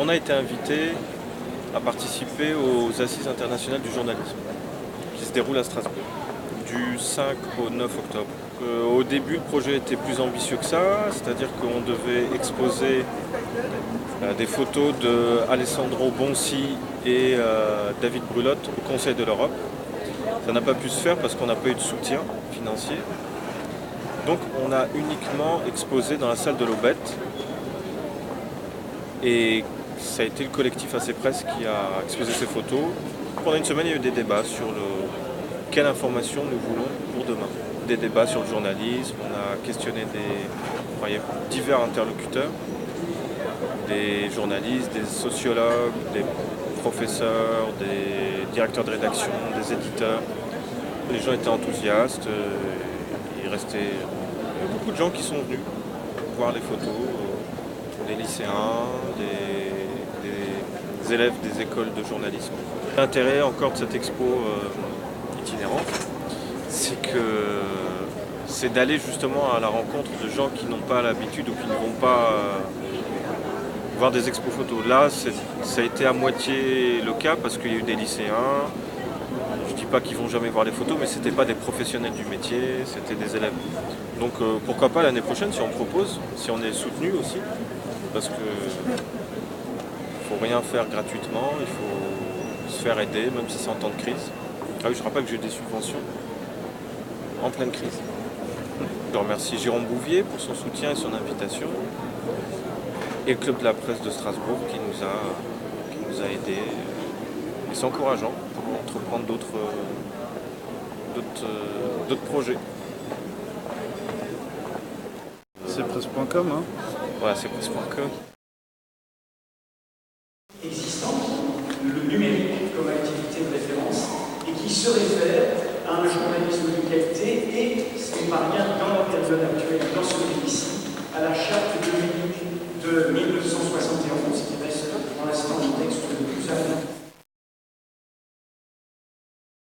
On a été invité à participer aux Assises internationales du journalisme qui se déroulent à Strasbourg du 5 au 9 octobre. Au début, le projet était plus ambitieux que ça, c'est-à-dire qu'on devait exposer des photos de Alessandro Bonsi et David Brulotte au Conseil de l'Europe. Ça n'a pas pu se faire parce qu'on n'a pas eu de soutien financier. Donc on a uniquement exposé dans la salle de l'Aubette. Et ça a été le collectif AC Presse qui a exposé ces photos. Pendant une semaine, il y a eu des débats sur quelle information nous voulons pour demain. Des débats sur le journalisme, on a questionné divers interlocuteurs, des journalistes, des sociologues, des professeurs, des directeurs de rédaction, des éditeurs. Les gens étaient enthousiastes, il y a beaucoup de gens qui sont venus voir les photos, des lycéens, des élèves des écoles de journalisme. L'intérêt encore de cette expo itinérante, c'est d'aller justement à la rencontre de gens qui n'ont pas l'habitude ou qui ne vont pas voir des expos photos. Là, ça a été à moitié le cas parce qu'il y a eu des lycéens. Je ne dis pas qu'ils vont jamais voir les photos, mais ce n'étaient pas des professionnels du métier, c'était des élèves. Donc pourquoi pas l'année prochaine si on propose, si on est soutenu aussi, parce que faut rien faire gratuitement, il faut se faire aider, même si c'est en temps de crise. Ah oui, je rappelle que j'ai eu des subventions en pleine crise. Je remercie Jérôme Bouvier pour son soutien et son invitation, et le Club de la Presse de Strasbourg qui nous a aidés. Et c'est encourageant pour entreprendre d'autres projets. C'est presse.com, hein. Voilà, c'est presse.com. Existante, le numérique comme activité de référence, et qui se réfère à un journalisme de qualité et, ce n'est pas rien dans la période actuelle, dans ce pays-ci, à la